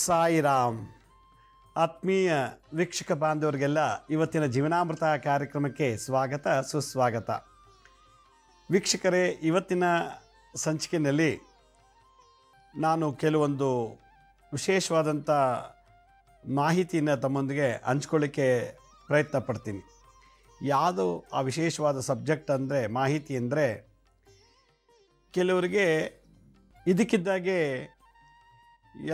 ಸಾಯಿರಾಮ್. ಆತ್ಮೀಯ ವೀಕ್ಷಕ ಬಾಂಧವರಿಗೆಲ್ಲ ಇವತ್ತಿನ ಜೀವನಾಮೃತ ಕಾರ್ಯಕ್ರಮಕ್ಕೆ ಸ್ವಾಗತ ಸುಸ್ವಾಗತ. ವೀಕ್ಷಕರೇ, ಇವತ್ತಿನ ಸಂಚಿಕೆಯಲ್ಲಿ ನಾನು ಕೆಲವೊಂದು ವಿಶೇಷವಾದಂಥ ಮಾಹಿತಿಯನ್ನು ತಮ್ಮೊಂದಿಗೆ ಹಂಚ್ಕೊಳ್ಳಿಕ್ಕೆ ಪ್ರಯತ್ನ ಪಡ್ತೀನಿ. ಯಾವುದು ಆ ವಿಶೇಷವಾದ ಸಬ್ಜೆಕ್ಟ್ ಅಂದರೆ, ಮಾಹಿತಿ ಅಂದರೆ, ಕೆಲವರಿಗೆ ಇದಕ್ಕಿದ್ದಾಗೆ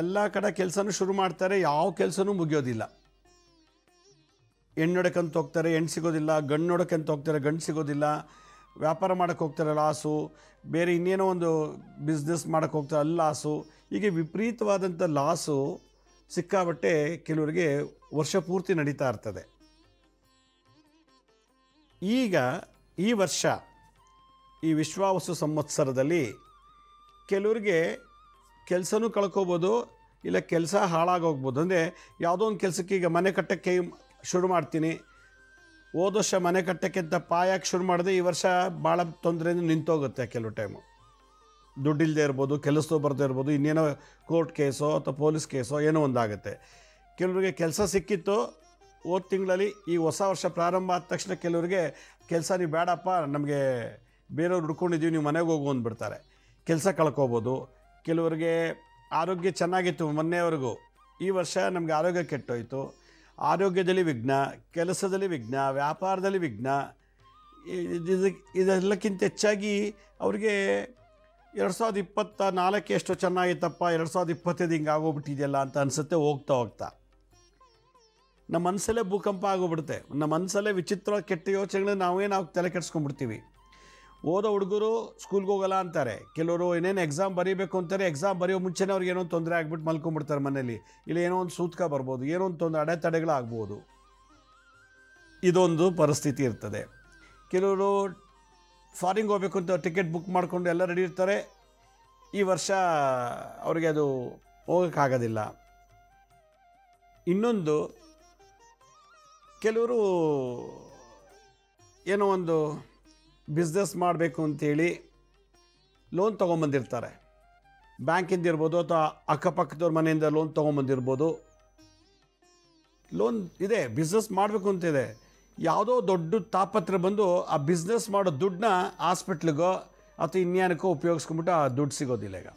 ಎಲ್ಲ ಕಡೆ ಕೆಲಸನೂ ಶುರು ಮಾಡ್ತಾರೆ, ಯಾವ ಕೆಲಸನೂ ಮುಗಿಯೋದಿಲ್ಲ. ಹೆಣ್ಣು ನೋಡೋಕ್ಕಂತ ಹೋಗ್ತಾರೆ, ಹೆಣ್ಣು ಸಿಗೋದಿಲ್ಲ. ಗಂಡು ನೋಡೋಕ್ಕಂತ ಹೋಗ್ತಾರೆ, ಗಂಡು ಸಿಗೋದಿಲ್ಲ. ವ್ಯಾಪಾರ ಮಾಡೋಕ್ಕೆ ಹೋಗ್ತಾರೆ, ಲಾಸು. ಬೇರೆ ಇನ್ನೇನೋ ಒಂದು ಬಿಸ್ನೆಸ್ ಮಾಡೋಕ್ಕೆ ಹೋಗ್ತಾರೆ, ಅಲ್ಲಿ ಲಾಸು. ಹೀಗೆ ವಿಪರೀತವಾದಂಥ ಲಾಸು ಸಿಕ್ಕಾಬಟ್ಟೆ ಕೆಲವರಿಗೆ ವರ್ಷ ಪೂರ್ತಿ ನಡೀತಾ ಇರ್ತದೆ. ಈಗ ಈ ವರ್ಷ ಈ ವಿಶ್ವಾವಸು ಸಂವತ್ಸರದಲ್ಲಿ ಕೆಲವರಿಗೆ ಕೆಲಸನೂ ಕಳ್ಕೊಬೋದು, ಇಲ್ಲ ಕೆಲಸ ಹಾಳಾಗೋಗ್ಬೋದು. ಅಂದರೆ ಯಾವುದೋ ಒಂದು ಕೆಲಸಕ್ಕೆ, ಈಗ ಮನೆ ಕಟ್ಟೋಕ್ಕೆ ಶುರು ಮಾಡ್ತೀನಿ, ಹೋದ ವರ್ಷ ಮನೆ ಕಟ್ಟೋಕ್ಕೆ ಅಂತ ಪಾಯಕ್ಕೆ ಶುರು ಮಾಡಿದೆ, ಈ ವರ್ಷ ಭಾಳ ತೊಂದರೆಯಿಂದ ನಿಂತೋಗುತ್ತೆ. ಕೆಲವು ಟೈಮು ದುಡ್ಡಿಲ್ಲದೆ ಇರ್ಬೋದು, ಕೆಲಸದೋ ಬರದೇ ಇರ್ಬೋದು, ಇನ್ನೇನೋ ಕೋರ್ಟ್ ಕೇಸೋ ಅಥವಾ ಪೊಲೀಸ್ ಕೇಸೋ ಏನೋ ಒಂದಾಗುತ್ತೆ. ಕೆಲವರಿಗೆ ಕೆಲಸ ಸಿಕ್ಕಿತ್ತು ಹೋದ ತಿಂಗಳಲ್ಲಿ, ಈ ಹೊಸ ವರ್ಷ ಪ್ರಾರಂಭ ಆದ ತಕ್ಷಣ ಕೆಲವರಿಗೆ ಕೆಲಸ ನೀವು ಬೇಡಪ್ಪ, ನಮಗೆ ಬೇರೆಯವ್ರು ಹುಡ್ಕೊಂಡಿದ್ದೀವಿ, ನೀವು ಮನೆಗೆ ಹೋಗು ಅಂದ್ಬಿಡ್ತಾರೆ. ಕೆಲಸ ಕಳ್ಕೊಬೋದು. ಕೆಲವರಿಗೆ ಆರೋಗ್ಯ ಚೆನ್ನಾಗಿತ್ತು ಮೊನ್ನೆವರೆಗೂ, ಈ ವರ್ಷ ನಮಗೆ ಆರೋಗ್ಯ ಕೆಟ್ಟೋಯ್ತು. ಆರೋಗ್ಯದಲ್ಲಿ ವಿಘ್ನ, ಕೆಲಸದಲ್ಲಿ ವಿಘ್ನ, ವ್ಯಾಪಾರದಲ್ಲಿ ವಿಘ್ನ. ಇದೆಲ್ಲಕ್ಕಿಂತ ಹೆಚ್ಚಾಗಿ ಅವರಿಗೆ 2024 ಎಷ್ಟು ಚೆನ್ನಾಗಿತ್ತಪ್ಪ, 2025 ಹಿಂಗೆ ಆಗೋಗ್ಬಿಟ್ಟಿದೆಯಲ್ಲ ಅಂತ ಅನಿಸುತ್ತೆ. ಹೋಗ್ತಾ ನಮ್ಮ ಮನಸ್ಸಲ್ಲೇ ಭೂಕಂಪ ಆಗೋಗ್ಬಿಡುತ್ತೆ. ನಮ್ಮ ಮನಸ್ಸಲ್ಲೇ ವಿಚಿತ್ರವಾಗಿ ಕೆಟ್ಟ ಯೋಚನೆಗಳು ನಾವು ತಲೆ ಕೆಡಿಸ್ಕೊಂಡ್ಬಿಡ್ತೀವಿ. ಓದೋ ಹುಡುಗರು ಸ್ಕೂಲ್ಗೆ ಹೋಗಲ್ಲ ಅಂತಾರೆ, ಕೆಲವರು ಏನೇನು ಎಕ್ಸಾಮ್ ಬರೀಬೇಕು ಅಂತಾರೆ, ಎಕ್ಸಾಮ್ ಬರೆಯೋ ಮುಂಚೆನೇ ಅವ್ರಿಗೆ ಏನೋ ಒಂದು ತೊಂದರೆ ಆಗಿಬಿಟ್ಟು ಮಲ್ಕೊಂಡ್ಬಿಡ್ತಾರೆ ಮನೇಲಿ. ಇಲ್ಲ ಏನೋ ಒಂದು ಸೂತ್ಕ ಬರ್ಬೋದು, ಏನೋ ಒಂದು ಅಡೆತಡೆಗಳಾಗ್ಬೋದು. ಇದೊಂದು ಪರಿಸ್ಥಿತಿ ಇರ್ತದೆ. ಕೆಲವರು ಫಾರಿನ್ಗೆ ಹೋಗ್ಬೇಕು ಅಂತ ಟಿಕೆಟ್ ಬುಕ್ ಮಾಡಿಕೊಂಡು ಎಲ್ಲ ರೆಡಿ ಇರ್ತಾರೆ, ಈ ವರ್ಷ ಅವ್ರಿಗೆ ಅದು ಹೋಗೋಕ್ಕಾಗೋದಿಲ್ಲ. ಇನ್ನೊಂದು, ಕೆಲವರು ಏನೋ ಒಂದು ಬಿಸ್ನೆಸ್ ಮಾಡಬೇಕು ಅಂಥೇಳಿ ಲೋನ್ ತೊಗೊಂಬಂದಿರ್ತಾರೆ. ಬ್ಯಾಂಕಿಂದ ಇರ್ಬೋದು ಅಥವಾ ಅಕ್ಕಪಕ್ಕದವ್ರ ಮನೆಯಿಂದ ಲೋನ್ ತೊಗೊಂಬಂದಿರ್ಬೋದು. ಲೋನ್ ಇದೆ, ಬಿಸ್ನೆಸ್ ಮಾಡಬೇಕು ಅಂತಿದೆ, ಯಾವುದೋ ದೊಡ್ಡ ತಾಪತ್ರ ಬಂದು ಆ ಬಿಸ್ನೆಸ್ ಮಾಡೋ ದುಡ್ಡನ್ನ ಹಾಸ್ಪಿಟ್ಲಿಗೋ ಅಥವಾ ಇನ್ಯಾನಕ್ಕೋ ಉಪಯೋಗಿಸ್ಕೊಂಬಿಟ್ಟು ಆ ದುಡ್ಡು ಸಿಗೋದಿಲ್ಲ. ಈಗ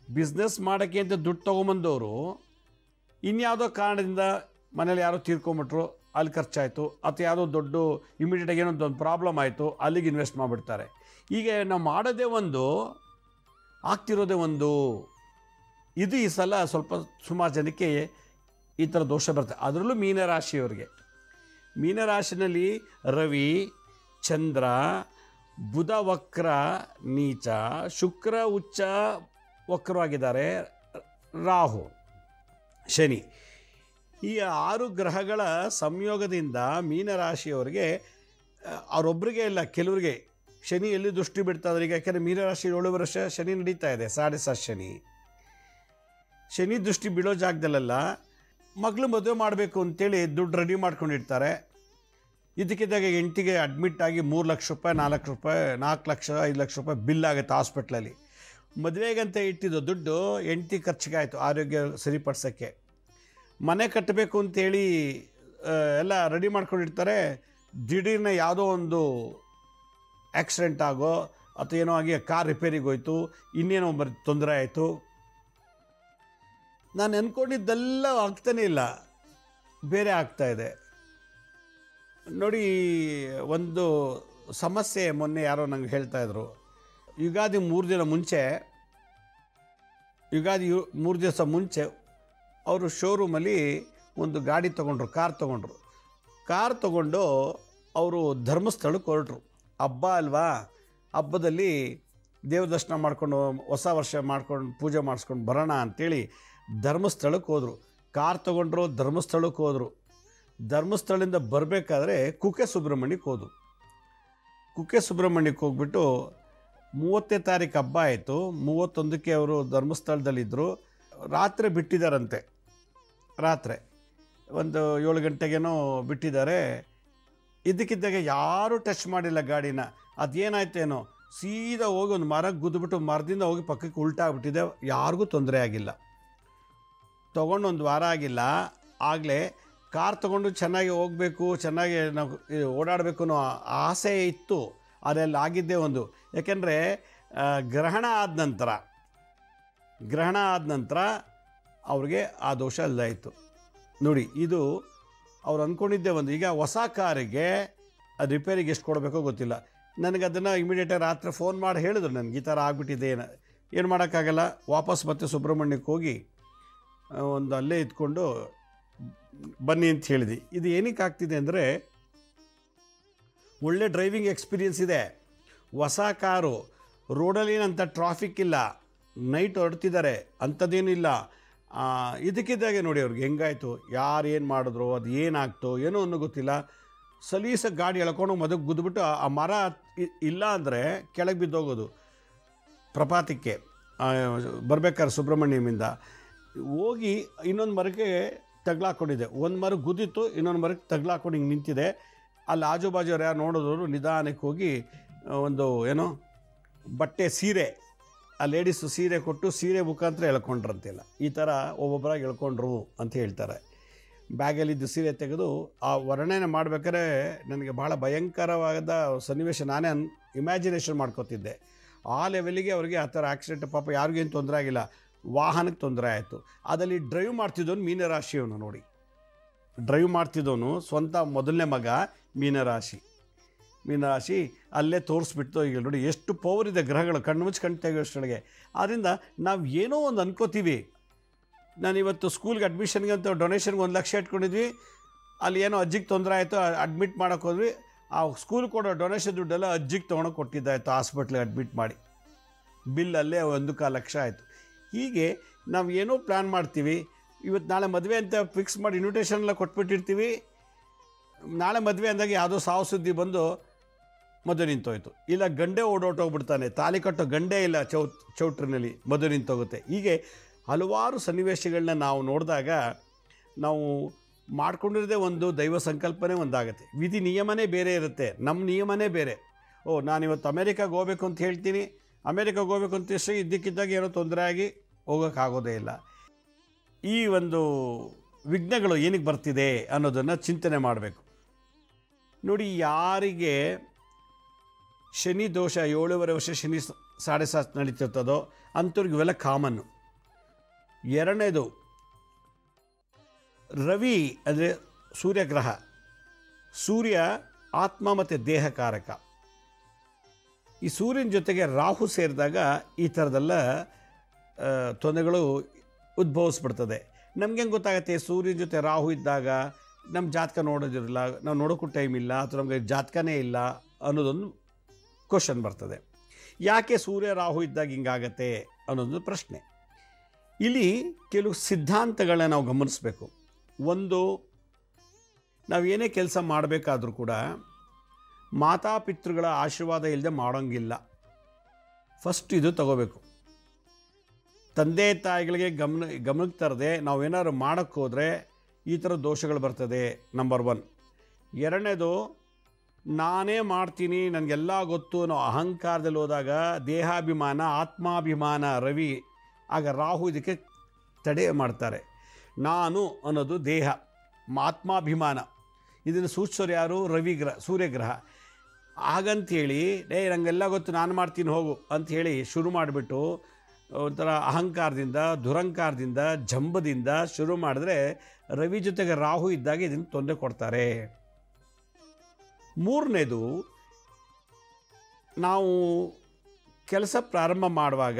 ಬಿಸ್ನೆಸ್ ಮಾಡೋಕ್ಕೆ ಅಂತ ದುಡ್ಡು ತೊಗೊಂಬಂದವರು ಇನ್ಯಾವುದೋ ಕಾರಣದಿಂದ ಮನೇಲಿ ಯಾರೋ ತೀರ್ಕೊಂಬಿಟ್ರು, ಅಲ್ಲಿ ಖರ್ಚಾಯಿತು, ಅಥವಾ ಯಾವುದೋ ದೊಡ್ಡ ಇಮಿಡಿಯೇಟಾಗಿ ಏನೋ ಒಂದು ಪ್ರಾಬ್ಲಮ್ ಆಯಿತು, ಅಲ್ಲಿಗೆ ಇನ್ವೆಸ್ಟ್ ಮಾಡಿಬಿಡ್ತಾರೆ. ಈಗ ನಾವು ಮಾಡೋದೇ ಒಂದು, ಆಗ್ತಿರೋದೇ ಒಂದು. ಇದು ಈ ಸಲ ಸ್ವಲ್ಪ ಸುಮಾರು ಜನಕ್ಕೆ ಈ ಥರ ದೋಷ ಬರುತ್ತೆ. ಅದರಲ್ಲೂ ಮೀನರಾಶಿಯವರಿಗೆ. ಮೀನರಾಶಿನಲ್ಲಿ ರವಿ, ಚಂದ್ರ, ಬುಧ ವಕ್ರ ನೀಚ, ಶುಕ್ರ ಉಚ್ಚ ವಕ್ರವಾಗಿದ್ದಾರೆ, ರಾಹು, ಶನಿ, ಈ 6 ಗ್ರಹಗಳ ಸಂಯೋಗದಿಂದ ಮೀನರಾಶಿಯವರಿಗೆ, ಅವರೊಬ್ಬರಿಗೆ ಇಲ್ಲ ಕೆಲವರಿಗೆ ಶನಿ ಎಲ್ಲಿ ದೃಷ್ಟಿ ಬಿಡ್ತಾ ಇದ್ದಾರೆ. ಈಗ ಯಾಕೆಂದರೆ ಮೀನರಾಶಿ 7 ವರ್ಷ ಶನಿ ನಡೀತಾ ಇದೆ, 7.5 ಶನಿ. ಶನಿ ದೃಷ್ಟಿ ಬಿಡೋ ಜಾಗದಲ್ಲೆಲ್ಲ ಮಗಳು ಮದುವೆ ಮಾಡಬೇಕು ಅಂತೇಳಿ ದುಡ್ಡು ರೆಡಿ ಮಾಡ್ಕೊಂಡಿರ್ತಾರೆ. ಇದಕ್ಕಿದ್ದಾಗ ಹೆಂಡತಿಗೆ ಅಡ್ಮಿಟ್ ಆಗಿ 3 ಲಕ್ಷ ರೂಪಾಯಿ, 4 ರೂಪಾಯಿ, 4 ಲಕ್ಷ 5 ಲಕ್ಷ ರೂಪಾಯಿ ಬಿಲ್ ಆಗುತ್ತೆ ಹಾಸ್ಪಿಟ್ಲಲ್ಲಿ. ಮದುವೆಗಂತ ಇಟ್ಟಿದ್ದು ದುಡ್ಡು ಹೆಂಡತಿ ಖರ್ಚಿಗೆ ಆಯಿತು, ಆರೋಗ್ಯ ಸರಿಪಡಿಸೋಕ್ಕೆ. ಮನೆ ಕಟ್ಟಬೇಕು ಅಂತೇಳಿ ಎಲ್ಲ ರೆಡಿ ಮಾಡ್ಕೊಂಡಿರ್ತಾರೆ. ದಿಢೀರ್ನ ಯಾವುದೋ ಒಂದು ಆಕ್ಸಿಡೆಂಟ್ ಆಗೋ ಅಥವಾ ಏನೋ ಆಗಿ ಕಾರ್ ರಿಪೇರಿಗೆ ಹೋಯ್ತು, ಇನ್ನೇನೋ ತೊಂದರೆ ಆಯಿತು. ನಾನು ಅಂದ್ಕೊಂಡಿದ್ದೆಲ್ಲ ಆಗ್ತಾನೇ ಇಲ್ಲ, ಬೇರೆ ಆಗ್ತಾಯಿದೆ. ನೋಡಿ, ಒಂದು ಸಮಸ್ಯೆ ಮೊನ್ನೆ ಯಾರೋ ನಂಗೆ ಹೇಳ್ತಾಯಿದ್ರು. ಯುಗಾದಿ 3 ದಿನ ಮುಂಚೆ, ಯುಗಾದಿ 3 ದಿವಸ ಮುಂಚೆ ಅವರು ಶೋರೂಮಲ್ಲಿ ಒಂದು ಗಾಡಿ ತೊಗೊಂಡ್ರು, ಕಾರ್ ತೊಗೊಂಡು ಅವರು ಧರ್ಮಸ್ಥಳಕ್ಕೆ ಹೊರಟರು. ಹಬ್ಬ ಅಲ್ವಾ, ಹಬ್ಬದಲ್ಲಿ ದೇವ್ರ ದರ್ಶನ ಮಾಡ್ಕೊಂಡು ಹೊಸ ವರ್ಷ ಮಾಡ್ಕೊಂಡು ಪೂಜೆ ಮಾಡಿಸ್ಕೊಂಡು ಬರೋಣ ಅಂಥೇಳಿ ಧರ್ಮಸ್ಥಳಕ್ಕೆ ಹೋದರು. ಕಾರ್ ತೊಗೊಂಡ್ರು, ಧರ್ಮಸ್ಥಳಕ್ಕೆ ಹೋದರು. ಧರ್ಮಸ್ಥಳದಿಂದ ಬರಬೇಕಾದ್ರೆ ಕುಕ್ಕೆ ಸುಬ್ರಹ್ಮಣ್ಯಕ್ಕೆ ಹೋದರು. ಕುಕ್ಕೆ ಸುಬ್ರಹ್ಮಣ್ಯಕ್ಕೆ ಹೋಗ್ಬಿಟ್ಟು 30ನೇ ತಾರೀಕು ಹಬ್ಬ ಆಯಿತು, 31ಕ್ಕೆ ಅವರು ಧರ್ಮಸ್ಥಳದಲ್ಲಿದ್ದರು. ರಾತ್ರಿ ಬಿಟ್ಟಿದ್ದಾರಂತೆ, ರಾತ್ರಿ ಒಂದು 7 ಗಂಟೆಗೇನೋ ಬಿಟ್ಟಿದ್ದಾರೆ. ಇದಕ್ಕಿದ್ದಾಗ ಯಾರೂ ಟಚ್ ಮಾಡಿಲ್ಲ ಗಾಡಿನ. ಅದೇನಾಯ್ತೇನೋ ಸೀದಾ ಹೋಗಿ ಒಂದು ಮರಕ್ಕೆ ಗುದ್ದುಬಿಟ್ಟು ಮರದಿಂದ ಹೋಗಿ ಪಕ್ಕಕ್ಕೆ ಉಲ್ಟಾಗ್ಬಿಟ್ಟಿದೆ. ಯಾರಿಗೂ ತೊಂದರೆ ಆಗಿಲ್ಲ. ತೊಗೊಂಡು ಒಂದು ವಾರ ಆಗಿಲ್ಲ, ಆಗಲೇ ಕಾರ್ ತೊಗೊಂಡು ಚೆನ್ನಾಗಿ ಹೋಗಬೇಕು, ಚೆನ್ನಾಗಿ ನಾವು ಓಡಾಡಬೇಕು ಅನ್ನೋ ಆಸೆ ಇತ್ತು. ಅದೆಲ್ಲ ಆಗಿದ್ದೇ ಒಂದು. ಯಾಕೆಂದರೆ ಗ್ರಹಣ ಆದ ನಂತರ ಅವ್ರಿಗೆ ಆ ದೋಷ ಅಲ್ದಾಯಿತು. ನೋಡಿ, ಇದು ಅವ್ರು ಅಂದ್ಕೊಂಡಿದ್ದೇ ಒಂದು. ಈಗ ಹೊಸ ಕಾರಿಗೆ ಅದು ರಿಪೇರಿಗೆ ಎಷ್ಟು ಕೊಡಬೇಕೋ ಗೊತ್ತಿಲ್ಲ. ನನಗೆ ಅದನ್ನು ಇಮಿಡಿಯೇಟಾಗಿ ರಾತ್ರಿ ಫೋನ್ ಮಾಡಿ ಹೇಳಿದ್ರು, ನನಗೆ ಈ ಥರ ಆಗಿಬಿಟ್ಟಿದೆ, ಏನು ಮಾಡೋಕ್ಕಾಗಲ್ಲ. ವಾಪಸ್ ಮತ್ತೆ ಸುಬ್ರಹ್ಮಣ್ಯಕ್ಕೆ ಹೋಗಿ ಒಂದು ಅಲ್ಲೇ ಇದ್ಕೊಂಡು ಬನ್ನಿ ಅಂತ ಹೇಳಿದೆ. ಇದು ಏನಕ್ಕೆ ಆಗ್ತಿದೆ ಅಂದರೆ, ಒಳ್ಳೆ ಡ್ರೈವಿಂಗ್ ಎಕ್ಸ್ಪೀರಿಯನ್ಸ್ ಇದೆ, ಹೊಸ ಕಾರು, ರೋಡಲ್ಲಿ ಏನಂತ ಟ್ರಾಫಿಕ್ ಇಲ್ಲ, ನೈಟ್ ಹೊರಡ್ತಿದ್ದಾರೆ, ಅಂಥದ್ದೇನಿಲ್ಲ. ಇದಕ್ಕಿದ್ದಾಗೆ ನೋಡಿ ಅವ್ರಿಗೆ ಹೆಂಗಾಯಿತು, ಯಾರು ಏನು ಮಾಡಿದ್ರು, ಅದು ಏನಾಗ್ತೋ ಏನೋ ಅನ್ನೋ ಗೊತ್ತಿಲ್ಲ. ಸಲೀಸಾಗಿ ಗಾಡಿ ಎಳ್ಕೊಂಡು ಮದಕ್ಕೆ ಗುದ್ದುಬಿಟ್ಟು ಆ ಮರ ಇಲ್ಲ ಅಂದರೆ ಕೆಳಗೆ ಬಿದ್ದೋಗೋದು. ಪ್ರಪಾತಕ್ಕೆ ಬರ್ಬೇಕಾದ್ರೆ ಸುಬ್ರಹ್ಮಣ್ಯಮಿಂದ ಹೋಗಿ ಇನ್ನೊಂದು ಮರಕ್ಕೆ ತಗ್ಲಾಕೊಂಡಿದೆ. ಒಂದು ಮರ ಗುದ್ದಿತ್ತು, ಇನ್ನೊಂದು ಮರಕ್ಕೆ ತಗ್ಲಾಕೊಂಡು ಹಿಂಗೆ ನಿಂತಿದೆ. ಅಲ್ಲಿ ಆಜು ಬಾಜು ಯಾರು ನೋಡಿದವರು ನಿಧಾನಕ್ಕೆ ಹೋಗಿ ಒಂದು ಏನೋ ಬಟ್ಟೆ ಸೀರೆ, ಆ ಲೇಡೀಸು ಸೀರೆ ಕೊಟ್ಟು ಸೀರೆ ಮುಖಾಂತರ ಎಳ್ಕೊಂಡ್ರಂತಿಲ್ಲ. ಈ ಥರ ಒಬ್ಬೊಬ್ಬರಾಗಿ ಎಳ್ಕೊಂಡ್ರು ಅಂತ ಹೇಳ್ತಾರೆ. ಬ್ಯಾಗಲ್ಲಿದ್ದು ಸೀರೆ ತೆಗೆದು ಆ ವರ್ಣನೆ ಮಾಡ್ಬೇಕಾದ್ರೆ ನನಗೆ ಭಾಳ ಭಯಂಕರವಾದ ಸನ್ನಿವೇಶ ನಾನೇ ಇಮ್ಯಾಜಿನೇಷನ್ ಮಾಡ್ಕೋತಿದ್ದೆ. ಆ ಲೆವೆಲಿಗೆ ಅವರಿಗೆ ಆ ಥರ ಆಕ್ಸಿಡೆಂಟ್, ಪಾಪ ಯಾರಿಗೇನು ತೊಂದರೆ ಆಗಿಲ್ಲ, ವಾಹನಕ್ಕೆ ತೊಂದರೆ ಆಯಿತು. ಅದರಲ್ಲಿ ಡ್ರೈವ್ ಮಾಡ್ತಿದ್ದವನು ಮೀನರಾಶಿಯವನು. ನೋಡಿ, ಡ್ರೈವ್ ಮಾಡ್ತಿದ್ದವನು ಸ್ವಂತ ಮೊದಲನೇ ಮಗ ಮೀನರಾಶಿ. ಅಲ್ಲೇ ತೋರಿಸ್ಬಿಟ್ಟು ಈಗ ನೋಡಿ ಎಷ್ಟು ಪವರ್ ಇದೆ ಗ್ರಹಗಳು, ಕಣ್ಣು ಮುಚ್ಚಿ ಕಣ್ಣು ತೆಗೆಯೋಷ್ಟೊಳಗೆ. ಆದ್ದರಿಂದ ನಾವು ಏನೋ ಒಂದು ಅನ್ಕೋತೀವಿ. ನಾನಿವತ್ತು ಸ್ಕೂಲ್ಗೆ ಅಡ್ಮಿಷನ್ಗೆ ಅಂತ ಡೊನೇಷನ್ಗೆ 1 ಲಕ್ಷ ಇಟ್ಕೊಂಡಿದ್ವಿ, ಅಲ್ಲಿ ಏನೋ ಅಜ್ಜಿಗೆ ತೊಂದರೆ ಆಯಿತು, ಅಡ್ಮಿಟ್ ಮಾಡೋಕೆ ಹೋದ್ವಿ. ಆ ಸ್ಕೂಲ್ ಕೊಡೋ ಡೊನೇಷನ್ ದುಡ್ಡೆಲ್ಲ ಅಜ್ಜಿಗೆ ತೊಗೊಂಡು ಕೊಟ್ಟಿದ್ದಾಯಿತು, ಹಾಸ್ಪಿಟ್ಲಿಗೆ ಅಡ್ಮಿಟ್ ಮಾಡಿ. ಬಿಲ್ ಅಲ್ಲೇ 1.25 ಲಕ್ಷ ಆಯಿತು. ಹೀಗೆ ನಾವು ಏನೋ ಪ್ಲ್ಯಾನ್ ಮಾಡ್ತೀವಿ. ಇವತ್ತು ನಾಳೆ ಮದುವೆ ಅಂತ ಫಿಕ್ಸ್ ಮಾಡಿ ಇನ್ವಿಟೇಷನ್ ಎಲ್ಲ ಕೊಟ್ಬಿಟ್ಟಿರ್ತೀವಿ. ನಾಳೆ ಮದುವೆ ಅಂದಾಗ ಯಾವುದೋ ಸಾವು ಸುದ್ದಿ ಬಂದು ಮದುವೆ ನಿಂತೋಯ್ತು, ಇಲ್ಲ ಗಂಡೇ ಓಡೋಟೋಗ್ಬಿಡ್ತಾನೆ, ತಾಲಿ ಕಟ್ಟೋ ಗಂಡೇ ಇಲ್ಲ ಚೌಟ್ರಿನಲ್ಲಿ, ಮದುವೆ ನಿಂತೋಗುತ್ತೆ. ಹೀಗೆ ಹಲವಾರು ಸನ್ನಿವೇಶಗಳನ್ನ ನಾವು ನೋಡಿದಾಗ ನಾವು ಮಾಡ್ಕೊಂಡಿರೋದೇ ಒಂದು ದೈವ ಸಂಕಲ್ಪನೆ ಒಂದಾಗುತ್ತೆ. ವಿಧಿ ನಿಯಮನೇ ಬೇರೆ ಇರುತ್ತೆ, ನಮ್ಮ ನಿಯಮನೇ ಬೇರೆ. ನಾನಿವತ್ತು ಅಮೇರಿಕಾಗೆ ಹೋಗ್ಬೇಕು ಅಂತ ಹೇಳ್ತೀನಿ, ಅಮೇರಿಕಾಗೆ ಹೋಗ್ಬೇಕು ಅಂತ ಇದ್ದಕ್ಕಿದ್ದಾಗ ಏನೋ ತೊಂದರೆ ಆಗಿ ಹೋಗೋಕ್ಕಾಗೋದೇ ಇಲ್ಲ. ಈ ಒಂದು ವಿಘ್ನಗಳು ಏನಕ್ಕೆ ಬರ್ತಿದೆ ಅನ್ನೋದನ್ನು ಚಿಂತನೆ ಮಾಡಬೇಕು. ನೋಡಿ, ಯಾರಿಗೆ ಶನಿ ದೋಷ 7.5 ವರ್ಷ ಶನಿ 7.5 ನಡೀತಿರ್ತದೋ ಅಂಥವ್ರಿಗೆ ಇವೆಲ್ಲ ಕಾಮನ್ನು. ಎರಡನೇದು, ರವಿ ಅಂದರೆ ಸೂರ್ಯಗ್ರಹ. ಸೂರ್ಯ ಆತ್ಮ ಮತ್ತು ದೇಹಕಾರಕ. ಈ ಸೂರ್ಯನ ಜೊತೆಗೆ ರಾಹು ಸೇರಿದಾಗ ಈ ಥರದೆಲ್ಲ ತೊಂದರೆಗಳು ಉದ್ಭವಿಸ್ಬಿಡ್ತದೆ. ನಮ್ಗೆ ಹೆಂಗೆ ಗೊತ್ತಾಗುತ್ತೆ? ಸೂರ್ಯನ ಜೊತೆ ರಾಹು ಇದ್ದಾಗ ನಮ್ಮ ಜಾತಕ ನೋಡೋದಿರಲ್ಲ, ನಾವು ನೋಡೋಕ್ಕೂ ಟೈಮ್ ಇಲ್ಲ, ಅಥವಾ ನಮಗೆ ಜಾತಕನೇ ಇಲ್ಲ ಅನ್ನೋದೊಂದು ಕ್ವಶನ್ ಬರ್ತದೆ. ಯಾಕೆ ಸೂರ್ಯ ರಾಹು ಇದ್ದಾಗ ಹಿಂಗಾಗತ್ತೆ ಅನ್ನೋದೊಂದು ಪ್ರಶ್ನೆ. ಇಲ್ಲಿ ಕೆಲವು ಸಿದ್ಧಾಂತಗಳನ್ನ ನಾವು ಗಮನಿಸಬೇಕು. ಒಂದು, ನಾವು ಏನೇ ಕೆಲಸ ಮಾಡಬೇಕಾದ್ರೂ ಕೂಡ ಮಾತಾಪಿತೃಗಳ ಆಶೀರ್ವಾದ ಇಲ್ಲದೆ ಮಾಡೋಂಗಿಲ್ಲ. ಫಸ್ಟ್ ಇದು ತಗೋಬೇಕು. ತಂದೆ ತಾಯಿಗಳಿಗೆ ಗಮನಕ್ಕೆ ತರದೆ ನಾವೇನಾದ್ರು ಮಾಡೋಕ್ಕೆ ಹೋದರೆ ಈ ಥರ ದೋಷಗಳು ಬರ್ತದೆ, ನಂಬರ್ 1. ಎರಡನೇದು, ನಾನೇ ಮಾಡ್ತೀನಿ, ನನಗೆಲ್ಲ ಗೊತ್ತು ಅನ್ನೋ ಅಹಂಕಾರದಲ್ಲಿ ಹೋದಾಗ ದೇಹಾಭಿಮಾನ, ಆತ್ಮಾಭಿಮಾನ ರವಿ, ಆಗ ರಾಹು ಇದಕ್ಕೆ ತಡೆ ಮಾಡ್ತಾರೆ. ನಾನು ಅನ್ನೋದು ದೇಹ, ಆತ್ಮಾಭಿಮಾನ, ಇದನ್ನು ಸೂಚಿಸೋರು ಯಾರು? ಸೂರ್ಯಗ್ರಹ. ಹಾಗಂತೇಳಿ ನನಗೆಲ್ಲ ಗೊತ್ತು, ನಾನು ಮಾಡ್ತೀನಿ ಹೋಗು ಅಂಥೇಳಿ ಶುರು ಮಾಡಿಬಿಟ್ಟು ಒಂಥರ ಅಹಂಕಾರದಿಂದ, ದುರಂಕಾರದಿಂದ, ಜಂಬದಿಂದ ಶುರು ಮಾಡಿದ್ರೆ ರವಿ ಜೊತೆಗೆ ರಾಹು ಇದ್ದಾಗ ಇದನ್ನು ತೊಂದರೆ ಕೊಡ್ತಾರೆ. ಮೂರನೇದು, ನಾವು ಕೆಲಸ ಪ್ರಾರಂಭ ಮಾಡುವಾಗ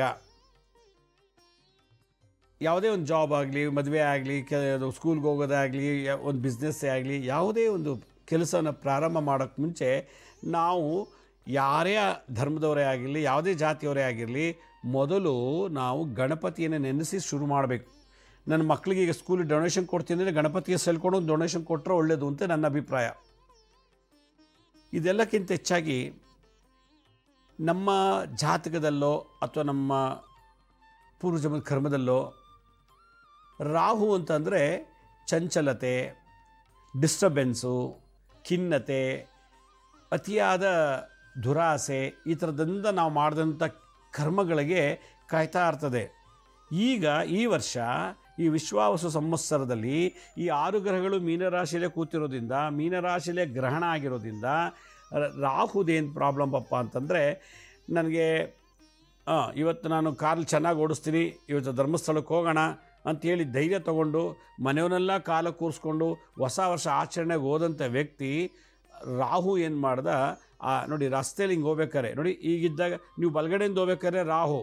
ಯಾವುದೇ ಒಂದು ಜಾಬ್ ಆಗಲಿ, ಮದುವೆ ಆಗಲಿ, ಸ್ಕೂಲ್ಗೆ ಹೋಗೋದಾಗಲಿ, ಒಂದು ಬಿಸ್ನೆಸ್ಸೇ ಆಗಲಿ, ಯಾವುದೇ ಒಂದು ಕೆಲಸವನ್ನು ಪ್ರಾರಂಭ ಮಾಡೋಕ್ಕೆ ಮುಂಚೆ ನಾವು ಯಾರೇ ಧರ್ಮದವರೇ ಆಗಿರಲಿ, ಯಾವುದೇ ಜಾತಿಯವರೇ ಆಗಿರಲಿ, ಮೊದಲು ನಾವು ಗಣಪತಿಯನ್ನು ನೆನೆಸಿ ಶುರು ಮಾಡಬೇಕು. ನನ್ನ ಮಕ್ಕಳಿಗೆ ಈಗ ಸ್ಕೂಲಿಗೆ ಡೊನೇಷನ್ ಕೊಡ್ತೀನಿ ಅಂದರೆ ಗಣಪತಿಗೆ ಸೆಲ್ಕೊಂಡು ಡೊನೇಷನ್ ಕೊಟ್ಟರೆ ಒಳ್ಳೆಯದು ಅಂತ ನನ್ನ ಅಭಿಪ್ರಾಯ. ಇದೆಲ್ಲಕ್ಕಿಂತ ಹೆಚ್ಚಾಗಿ ನಮ್ಮ ಜಾತಕದಲ್ಲೋ ಅಥವಾ ನಮ್ಮ ಪೂರ್ವಜನ್ಮದ ಕರ್ಮದಲ್ಲೋ ರಾಹು ಅಂತಂದರೆ ಚಂಚಲತೆ, ಡಿಸ್ಟರ್ಬೆನ್ಸು, ಖಿನ್ನತೆ, ಅತಿಯಾದ ದುರಾಸೆ, ಈ ಥರದಿಂದ ನಾವು ಮಾಡಿದಂಥ ಕರ್ಮಗಳಿಗೆ ಕಾಯ್ತಾ ಇರ್ತದೆ. ಈಗ ಈ ವರ್ಷ ಈ ವಿಶ್ವಾವಸು ಸಂವತ್ಸರದಲ್ಲಿ ಈ 6 ಗ್ರಹಗಳು ಮೀನರಾಶಿಯಲ್ಲೇ ಕೂತಿರೋದ್ರಿಂದ, ಮೀನರಾಶಿಯಲ್ಲೇ ಗ್ರಹಣ ಆಗಿರೋದ್ರಿಂದ ರಾಹುದೇನು ಪ್ರಾಬ್ಲಮ್ ಅಪ್ಪ ಅಂತಂದರೆ, ನನಗೆ ಇವತ್ತು ನಾನು ಕಾರ್ ಚೆನ್ನಾಗಿ ಓಡಿಸ್ತೀನಿ, ಇವತ್ತು ಧರ್ಮಸ್ಥಳಕ್ಕೆ ಹೋಗೋಣ ಅಂಥೇಳಿ ಧೈರ್ಯ ತೊಗೊಂಡು ಮನೆಯವನ್ನೆಲ್ಲ ಕಾಲ ಕೂರಿಸ್ಕೊಂಡು ಹೊಸ ವರ್ಷ ಆಚರಣೆಗೆ ಹೋದಂಥ ವ್ಯಕ್ತಿ ರಾಹು ಏನು ಮಾಡ್ದ, ನೋಡಿ ರಸ್ತೆಯಲ್ಲಿ ಹಿಂಗೆ ಹೋಗ್ಬೇಕಾರೆ ನೋಡಿ, ಈಗಿದ್ದಾಗ ನೀವು ಬಲಗಡೆಯಿಂದ ಹೋಗ್ಬೇಕಾದ್ರೆ ರಾಹು,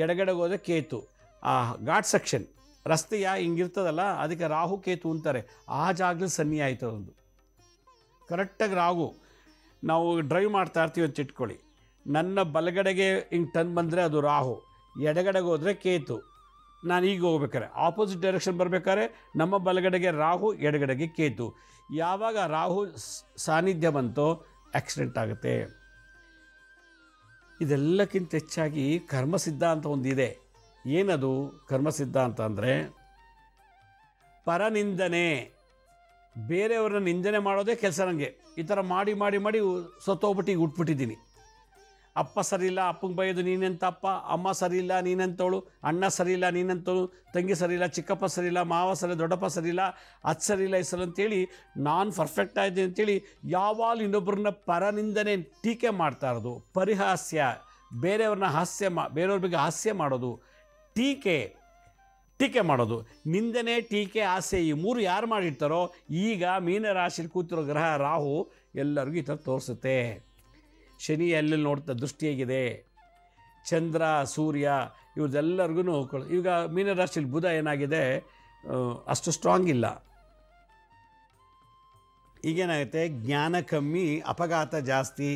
ಎಡಗಡೆಗೆ ಹೋದರೆ ಕೇತು. ಆ ಘಾಟ್ ಸೆಕ್ಷನ್ ರಸ್ತೆ ಹಿಂಗಿರ್ತದಲ್ಲ, ಅದಕ್ಕೆ ರಾಹು ಕೇತು ಅಂತಾರೆ. ಆ ಜಾಗದಲ್ಲಿ ಸನ್ನಿ ಆಯಿತು ಅದೊಂದು ಕರೆಕ್ಟಾಗಿ ರಾಹು. ನಾವು ಡ್ರೈವ್ ಮಾಡ್ತಾ ಇರ್ತೀವಿ ಅಂತ ಇಟ್ಕೊಳ್ಳಿ, ನನ್ನ ಬಲಗಡೆಗೆ ಹಿಂಗೆ ಟರ್ನ್ ಬಂದರೆ ಅದು ರಾಹು, ಎಡಗಡೆಗೆ ಹೋದರೆ ಕೇತು. ನಾನು ಈಗ ಹೋಗ್ಬೇಕಾರೆ ಆಪೋಸಿಟ್ ಡೈರೆಕ್ಷನ್ ಬರಬೇಕಾದ್ರೆ ನಮ್ಮ ಬಲಗಡೆಗೆ ರಾಹು, ಎಡಗಡೆಗೆ ಕೇತು. ಯಾವಾಗ ರಾಹು ಸಾನ್ನಿಧ್ಯ ಬಂತೋ ಆಕ್ಸಿಡೆಂಟ್ ಆಗುತ್ತೆ. ಇದೆಲ್ಲಕ್ಕಿಂತ ಹೆಚ್ಚಾಗಿ ಕರ್ಮಸಿದ್ಧಾಂತ ಒಂದಿದೆ. ಏನದು ಕರ್ಮಸಿದ್ಧಾಂತ ಅಂದರೆ, ಪರನಿಂದನೆ, ಬೇರೆಯವ್ರನ್ನ ನಿಂದನೆ ಮಾಡೋದೇ ಕೆಲಸ. ನನಗೆ ಈ ಥರ ಮಾಡಿ ಮಾಡಿ ಮಾಡಿ ಸತ್ತೋಗ್ಬಿಟ್ಟು ಈಗ ಹುಟ್ಬಿಟ್ಟಿದ್ದೀನಿ. ಅಪ್ಪ ಸರಿಯಿಲ್ಲ, ಅಪ್ಪಂಗೆ ಬೈಯೋದು ನೀನೆಂತ ಅಪ್ಪ, ಅಮ್ಮ ಸರಿಯಿಲ್ಲ ನೀನೆಂತವಳು, ಅಣ್ಣ ಸರಿಯಿಲ್ಲ ನೀನೆಂತವಳು, ತಂಗಿ ಸರಿಯಿಲ್ಲ, ಚಿಕ್ಕಪ್ಪ ಸರಿಯಿಲ್ಲ, ಮಾವ ಸರಿ, ದೊಡ್ಡಪ್ಪ ಸರಿಯಿಲ್ಲ, ಅದು ಸರಿಯಿಲ್ಲ ಈ ಸಲ ಅಂತೇಳಿ ನಾನು ಪರ್ಫೆಕ್ಟ್ ಆಯಿದೆ ಅಂತೇಳಿ ಯಾವಾಗಲೂ ಇನ್ನೊಬ್ಬರನ್ನ ಪರನಿಂದನೆ ಟೀಕೆ ಮಾಡ್ತಾ ಇರೋದು, ಪರಿಹಾಸ್ಯ, ಬೇರೆಯವ್ರನ್ನ ಬೇರೆಯವ್ರ ಬಗ್ಗೆ ಹಾಸ್ಯ ಮಾಡೋದು, ಟೀಕೆ ಮಾಡೋದು, ನಿಂದನೆ, ಟೀಕೆ, ಹಾಸ್ಯ, ಈ 3 ಯಾರು ಮಾಡಿರ್ತಾರೋ ಈಗ ಮೀನರಾಶಿಯಲ್ಲಿ ಕೂತಿರೋ ಗ್ರಹ ರಾಹು ಎಲ್ಲರಿಗೂ ಈ ಥರ ತೋರಿಸುತ್ತೆ. ಶನಿ ಎಲ್ಲೆಲ್ಲಿ ನೋಡ್ತಾ ದೃಷ್ಟಿ ಹೇಗಿದೆ, ಚಂದ್ರ, ಸೂರ್ಯ ಇವ್ರದ್ದೆಲ್ಲರಿಗೂ ಈಗ ಮೀನರಾಶಿಯಲ್ಲಿ ಬುಧ ಏನಾಗಿದೆ, ಅಷ್ಟು ಸ್ಟ್ರಾಂಗ್ ಇಲ್ಲ. ಈಗೇನಾಗುತ್ತೆ, ಜ್ಞಾನ ಕಮ್ಮಿ, ಅಪಘಾತ ಜಾಸ್ತಿ,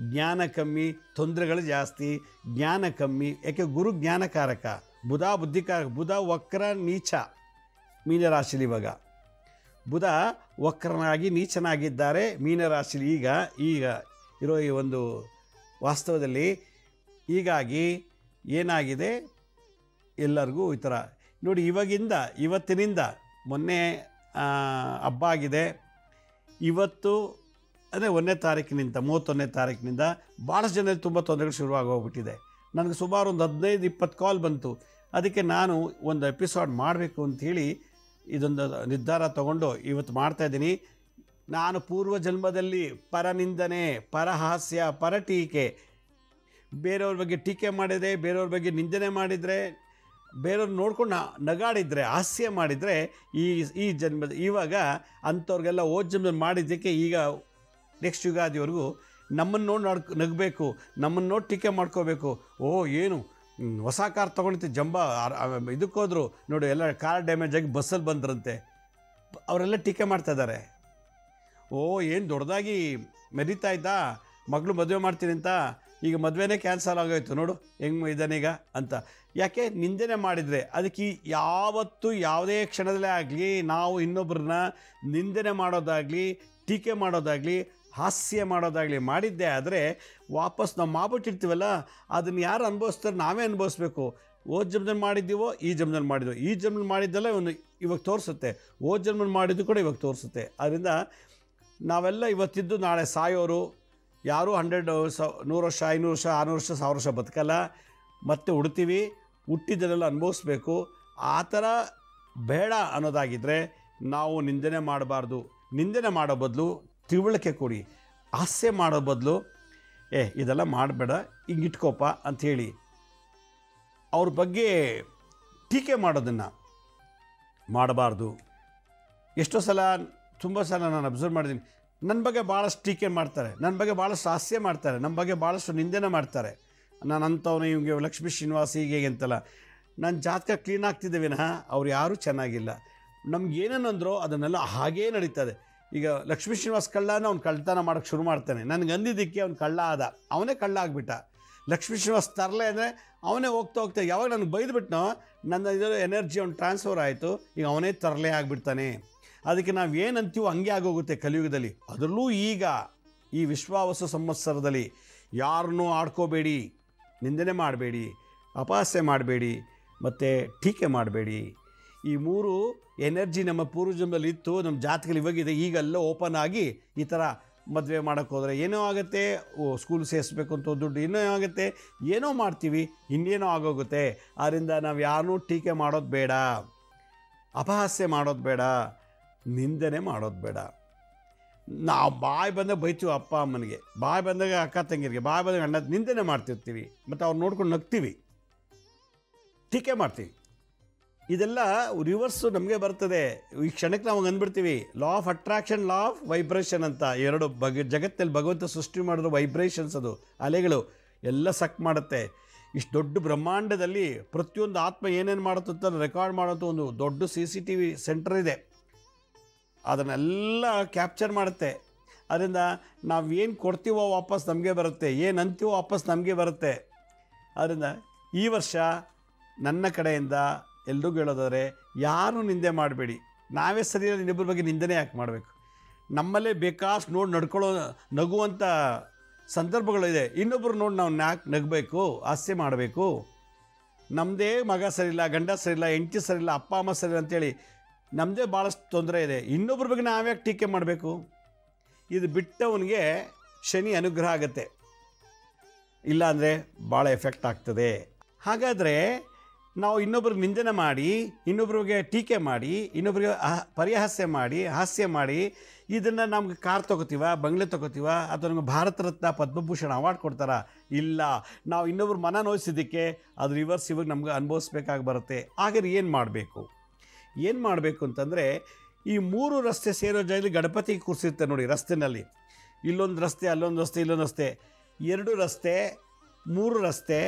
ಜ್ಞಾನ ಕಮ್ಮಿ, ತೊಂದರೆಗಳು ಜಾಸ್ತಿ, ಜ್ಞಾನ ಕಮ್ಮಿ. ಯಾಕೆ ಗುರು ಜ್ಞಾನಕಾರಕ, ಬುಧ ಬುದ್ಧಿಕಾರಕ. ಬುಧ ವಕ್ರ ನೀಚ ಮೀನರಾಶಿಲಿ. ಇವಾಗ ಬುಧ ವಕ್ರನಾಗಿ ನೀಚನಾಗಿದ್ದಾರೆ ಮೀನರಾಶಿಲಿ ಈಗ ಇರೋ ಈ ಒಂದು ವಾಸ್ತವದಲ್ಲಿ. ಹೀಗಾಗಿ ಏನಾಗಿದೆ, ಎಲ್ಲರಿಗೂ ಈ ಥರ ನೋಡಿ. ಇವತ್ತಿನಿಂದ ಮೊನ್ನೆ ಹಬ್ಬ ಆಗಿದೆ. ಇವತ್ತು ಅಂದರೆ 1ನೇ ತಾರೀಕಿನಿಂದ 31ನೇ ತಾರೀಕಿನಿಂದ ಭಾಳಷ್ಟು ಜನ ತುಂಬ ತೊಂದರೆಗಳು ಶುರುವಾಗಿ ಹೋಗ್ಬಿಟ್ಟಿದೆ. ನನಗೆ ಸುಮಾರು ಒಂದು 15-20 ಕಾಲ್ ಬಂತು. ಅದಕ್ಕೆ ನಾನು ಒಂದು ಎಪಿಸೋಡ್ ಮಾಡಬೇಕು ಅಂಥೇಳಿ ಇದೊಂದು ನಿರ್ಧಾರ ತಗೊಂಡು ಇವತ್ತು ಮಾಡ್ತಾಯಿದ್ದೀನಿ. ನಾನು ಪೂರ್ವ ಜನ್ಮದಲ್ಲಿ ಪರನಿಂದನೆ, ಪರಹಾಸ್ಯ, ಪರಟೀಕೆ, ಬೇರೆಯವ್ರ ಬಗ್ಗೆ ಟೀಕೆ ಮಾಡಿದರೆ, ಬೇರೆಯವ್ರ ಬಗ್ಗೆ ನಿಂದನೆ ಮಾಡಿದರೆ, ಬೇರೆಯವ್ರು ನೋಡ್ಕೊಂಡು ನಗಾಡಿದರೆ, ಹಾಸ್ಯ ಮಾಡಿದರೆ ಈ ಜನ್ಮದ ಇವಾಗ ಅಂಥವ್ರಿಗೆಲ್ಲ ಹೋದ ಜನ್ಮದಲ್ಲಿ ಮಾಡಿದ್ದಕ್ಕೆ ಈಗ ನೆಕ್ಸ್ಟ್ ಯುಗಾದಿವರೆಗೂ ನಮ್ಮನ್ನು ನೋಡಿ ನಗಬೇಕು, ನಮ್ಮನ್ನು ನೋಡಿ ಟೀಕೆ ಮಾಡ್ಕೋಬೇಕು. ಏನು ಹೊಸ ಕಾರ್ ತೊಗೊಂಡಿತ್ತು, ಇದಕ್ಕೆ ಹೋದ್ರು ನೋಡಿ, ಎಲ್ಲ ಕಾರ್ ಡ್ಯಾಮೇಜ್ ಆಗಿ ಬಸ್ಸಲ್ಲಿ ಬಂದ್ರಂತೆ, ಅವರೆಲ್ಲ ಟೀಕೆ ಮಾಡ್ತಾಯಿದ್ದಾರೆ. ಏನು ದೊಡ್ಡದಾಗಿ ಮೆರೀತಾ ಇದ್ದ, ಮಗಳು ಮದುವೆ ಮಾಡ್ತೀನಿ ಅಂತ, ಈಗ ಮದುವೆನೇ ಕ್ಯಾನ್ಸಲ್ ಆಗೋಯ್ತು, ನೋಡು ಹೆಂಗೆ ಇದ್ದಾನೀಗ ಅಂತ. ಯಾಕೆ ನಿಂದನೆ ಮಾಡಿದರೆ, ಅದಕ್ಕೆ ಯಾವತ್ತೂ ಯಾವುದೇ ಕ್ಷಣದಲ್ಲೇ ಆಗಲಿ ನಾವು ಇನ್ನೊಬ್ಬರನ್ನ ನಿಂದನೆ ಮಾಡೋದಾಗಲಿ, ಟೀಕೆ ಮಾಡೋದಾಗಲಿ, ಹಾಸ್ಯ ಮಾಡೋದಾಗಲಿ ಮಾಡಿದ್ದೆ ಆದರೆ ವಾಪಸ್ ನಾವು ಮಾಡ್ಬಿಟ್ಟಿರ್ತೀವಲ್ಲ, ಅದನ್ನು ಯಾರು ಅನುಭವಿಸ್ತಾರೆ, ನಾವೇ ಅನುಭವಿಸ್ಬೇಕು. ಹೋದ ಜನ್ಮದಲ್ಲಿ ಮಾಡಿದ್ದೀವೋ ಈ ಜನ್ಮದಲ್ಲಿ ಮಾಡಿದ್ವೋ, ಈ ಜನ್ಮದಲ್ಲಿ ಮಾಡಿದ್ದೆಲ್ಲ ಇವಾಗ ತೋರಿಸುತ್ತೆ, ಹೋದ ಜನ್ಮದಲ್ಲಿ ಮಾಡಿದ್ದು ಕೂಡ ಇವಾಗ ತೋರಿಸುತ್ತೆ. ಅದರಿಂದ ನಾವೆಲ್ಲ ಇವತ್ತಿದ್ದು ನಾಳೆ ಸಾಯೋರು. ಯಾರೂ 100 ವರ್ಷ, 500 ವರ್ಷ, 600 ವರ್ಷ, 1000 ವರ್ಷ ಬದುಕಲ್ಲ. ಮತ್ತೆ ಹುಡ್ತೀವಿ, ಹುಟ್ಟಿದ್ದನ್ನೆಲ್ಲ ಅನುಭವಿಸ್ಬೇಕು. ಆ ಥರ ಬೇಡ ಅನ್ನೋದಾಗಿದ್ದರೆ ನಾವು ನಿಂದನೆ ಮಾಡಬಾರ್ದು. ನಿಂದನೆ ಮಾಡೋ ಬದಲು ತಿಳುವಳಿಕೆ ಕೊಡಿ. ಹಾಸ್ಯ ಮಾಡೋ ಬದಲು ಇದೆಲ್ಲ ಮಾಡಬೇಡ, ಹಿಂಗಿಟ್ಕೋಪ ಅಂಥೇಳಿ ಅವ್ರ ಬಗ್ಗೆ ಟೀಕೆ ಮಾಡೋದನ್ನು ಮಾಡಬಾರ್ದು. ಎಷ್ಟೋ ಸಲ, ತುಂಬ ಸಲ ನಾನು ಅಬ್ಸರ್ವ್ ಮಾಡಿದ್ದೀನಿ, ನನ್ನ ಬಗ್ಗೆ ಭಾಳಷ್ಟು ಟೀಕೆ ಮಾಡ್ತಾರೆ, ನನ್ನ ಬಗ್ಗೆ ಭಾಳಷ್ಟು ಹಾಸ್ಯ ಮಾಡ್ತಾರೆ, ನಮ್ಮ ಬಗ್ಗೆ ಭಾಳಷ್ಟು ನಿಂದನೆ ಮಾಡ್ತಾರೆ. ನಾನು ಅಂಥವನು, ಇವಂಗೆ ಲಕ್ಷ್ಮೀ ಶ್ರೀನಿವಾಸ ಹೀಗೆ ಅಂತಲ್ಲ. ನನ್ನ ಜಾತಕ ಕ್ಲೀನ್ ಆಗ್ತಿದ್ದೆ ವಿನಃ ಅವ್ರು ಯಾರೂ ಚೆನ್ನಾಗಿಲ್ಲ. ನಮ್ಗೆ ಏನೇನಂದ್ರೋ ಅದನ್ನೆಲ್ಲ ಹಾಗೇ ನಡೀತದೆ. ಈಗ ಲಕ್ಷ್ಮೀ ಶ್ರೀನಿವಾಸ ಕಳ್ಳನ ಅವ್ನು ಕಳ್ತನ ಮಾಡೋಕ್ಕೆ ಶುರು ಮಾಡ್ತಾನೆ, ನನಗೆ ಅಂದಿದ್ದಕ್ಕೆ ಅವ್ನು ಕಳ್ಳ ಆದ, ಅವನೇ ಕಳ್ಳ ಆಗಿಬಿಟ್ಟ. ಲಕ್ಷ್ಮೀ ಶ್ರೀನಿವಾಸ ತರಲೆ ಅಂದರೆ ಅವನೇ ಹೋಗ್ತಾ ಯಾವಾಗ ನನಗೆ ಬೈದ್ಬಿಟ್ನೋ ನನ್ನ ಇದರ ಎನರ್ಜಿ ಅವ್ನು ಟ್ರಾನ್ಸ್ಫರ್ ಆಯಿತು, ಈಗ ಅವನೇ ತರಲೆ ಆಗಿಬಿಡ್ತಾನೆ. ಅದಕ್ಕೆ ನಾವು ಏನಂತೀವೋ ಹಂಗೆ ಆಗೋಗುತ್ತೆ ಕಲಿಯುಗದಲ್ಲಿ. ಅದರಲ್ಲೂ ಈಗ ಈ ವಿಶ್ವಾವಸು ಸಂವತ್ಸರದಲ್ಲಿ ಯಾರನ್ನೂ ಆಡ್ಕೋಬೇಡಿ, ನಿಂದನೆ ಮಾಡಬೇಡಿ, ಅಪಹಾಸ್ಯ ಮಾಡಬೇಡಿ, ಮತ್ತು ಟೀಕೆ ಮಾಡಬೇಡಿ. ಈ 3 ಎನರ್ಜಿ ನಮ್ಮ ಪೂರ್ವಜನ್ಮದಲ್ಲಿ ಇತ್ತು, ನಮ್ಮ ಜಾತಕದಲ್ಲಿ ಇವಾಗಿದೆ. ಈಗೆಲ್ಲ ಓಪನ್ ಆಗಿ ಈ ಥರ ಮದುವೆ ಮಾಡೋಕ್ಕೆ ಹೋದರೆ ಏನೋ ಆಗುತ್ತೆ, ಸ್ಕೂಲ್ ಸೇರಿಸ್ಬೇಕು ಅಂತ ದುಡ್ಡು ಏನೋ ಆಗುತ್ತೆ, ಏನೋ ಮಾಡ್ತೀವಿ, ಇನ್ನೇನೋ ಆಗೋಗುತ್ತೆ. ಆದ್ದರಿಂದ ನಾವು ಯಾರನ್ನೂ ಟೀಕೆ ಮಾಡೋದು ಬೇಡ. ಅಪಹಾಸ್ಯ ಮಾಡೋದು ಬೇಡ, ನಿಂದನೆ ಮಾಡೋದು ಬೇಡ. ನಾವು ಬಾಯಿ ಬಂದಾಗ ಬೈತೀವಿ ಅಪ್ಪ ಅಮ್ಮನಿಗೆ, ಬಾಯಿ ಬಂದಾಗ ಅಕ್ಕ ತಂಗಿರಿಗೆ, ಬಾಯಿ ಬಂದಾಗ ಅಣ್ಣ ನಿಂದನೆ ಮಾಡ್ತಿರ್ತೀವಿ, ಮತ್ತು ಅವ್ರು ನೋಡ್ಕೊಂಡು ನಗ್ತೀವಿ, ಟೀಕೆ ಮಾಡ್ತೀವಿ. ಇದೆಲ್ಲ ರಿವರ್ಸು ನಮಗೆ ಬರ್ತದೆ. ಈ ಕ್ಷಣಕ್ಕೆ ನಾವು ಅಂದ್ಬಿಡ್ತೀವಿ law of attraction, law of vibration ಅಂತ. ಎರಡು ಜಗತ್ತಲ್ಲಿ ಭಗವಂತ ಸೃಷ್ಟಿ ಮಾಡಿದ್ರು ವೈಬ್ರೇಷನ್ಸ್, ಅದು ಅಲೆಗಳು ಎಲ್ಲ ಸಕ್ ಮಾಡುತ್ತೆ. ಇಷ್ಟು ದೊಡ್ಡ ಬ್ರಹ್ಮಾಂಡದಲ್ಲಿ ಪ್ರತಿಯೊಂದು ಆತ್ಮ ಏನೇನು ಮಾಡುತ್ತಂತ ರೆಕಾರ್ಡ್ ಮಾಡೋದು ಒಂದು ದೊಡ್ಡ CCTV ಸೆಂಟರ್ ಇದೆ, ಅದನ್ನೆಲ್ಲ ಕ್ಯಾಪ್ಚರ್ ಮಾಡುತ್ತೆ. ಅದರಿಂದ ನಾವೇನು ಕೊಡ್ತೀವೋ ವಾಪಸ್ ನಮಗೆ ಬರುತ್ತೆ, ಏನು ಅಂತೀವೋ ವಾಪಸ್ ನಮಗೆ ಬರುತ್ತೆ. ಅದರಿಂದ ಈ ವರ್ಷ ನನ್ನ ಕಡೆಯಿಂದ ಎಲ್ರಿಗೂ ಹೇಳೋದಾದರೆ, ಯಾರೂ ನಿಂದೆ ಮಾಡಬೇಡಿ. ನಾವೇ ಸರಿಯಾಗಿ ಇನ್ನೊಬ್ಬರ ಬಗ್ಗೆ ನಿಂದನೆ ಯಾಕೆ ಮಾಡಬೇಕು? ನಮ್ಮಲ್ಲೇ ಬೇಕಾಷ್ಟು ನೋಡಿ ನಡ್ಕೊಳ್ಳೋ ನಗುವಂಥ ಸಂದರ್ಭಗಳಿದೆ. ಇನ್ನೊಬ್ಬರು ನೋಡಿ ನಾವು ಯಾಕೆ ನಗಬೇಕು, ಹಾಸ್ಯ ಮಾಡಬೇಕು? ನಮ್ಮದೇ ಮಗ ಸರಿಯಿಲ್ಲ, ಗಂಡ ಸರಿಯಿಲ್ಲ, ಹೆಂಡತಿ ಸರಿಯಿಲ್ಲ, ಅಪ್ಪ ಅಮ್ಮ ಸರಿಯಿಲ್ಲ ಅಂತೇಳಿ ನಮ್ಮದೇ ಭಾಳಷ್ಟು ತೊಂದರೆ ಇದೆ. ಇನ್ನೊಬ್ಬರ ಬಗ್ಗೆ ನಾವ್ಯಾಕೆ ಟೀಕೆ ಮಾಡಬೇಕು? ಇದು ಬಿಟ್ಟವನಿಗೆ ಶನಿ ಅನುಗ್ರಹ ಆಗುತ್ತೆ, ಇಲ್ಲಾಂದರೆ ಭಾಳ ಎಫೆಕ್ಟ್ ಆಗ್ತದೆ. ಹಾಗಾದರೆ ನಾವು ಇನ್ನೊಬ್ರಿಗೆ ನಿಂದನೆ ಮಾಡಿ, ಇನ್ನೊಬ್ರಿಗೆ ಟೀಕೆ ಮಾಡಿ, ಇನ್ನೊಬ್ರಿಗೆ ಪರಿಹಾಸ್ಯ ಮಾಡಿ, ಹಾಸ್ಯ ಮಾಡಿ, ಇದನ್ನು ನಮ್ಗೆ ಕಾರ್ ತೊಗೋತೀವ, ಬಂಗ್ಲೆ ತೊಗೋತೀವ, ಅಥವಾ ನಮಗೆ ಭಾರತ ರತ್ನ ಪದ್ಮಭೂಷಣ ಅವಾರ್ಡ್ ಕೊಡ್ತಾರಾ? ಇಲ್ಲ. ನಾವು ಇನ್ನೊಬ್ರು ಮನ ನೋಯಿಸಿದ್ದಕ್ಕೆ ಅದು ರಿವರ್ಸ್ ಇವಾಗ ನಮ್ಗೆ ಅನುಭವಿಸ್ಬೇಕಾಗಿ ಬರುತ್ತೆ. ಹಾಗಾದ್ರೆ ಏನು ಮಾಡಬೇಕು ಅಂತಂದರೆ, ಈ 3 ರಸ್ತೆ ಸೇರೋ ಜಾಗದಲ್ಲಿ ಗಣಪತಿ ಕೂರಿಸಿರ್ತಾರೆ ನೋಡಿ ರಸ್ತೆಯಲ್ಲಿ. ಇಲ್ಲೊಂದು ರಸ್ತೆ, ಅಲ್ಲೊಂದು ರಸ್ತೆ, ಇಲ್ಲೊಂದು ರಸ್ತೆ, 2 ರಸ್ತೆ, 3 ರಸ್ತೆ,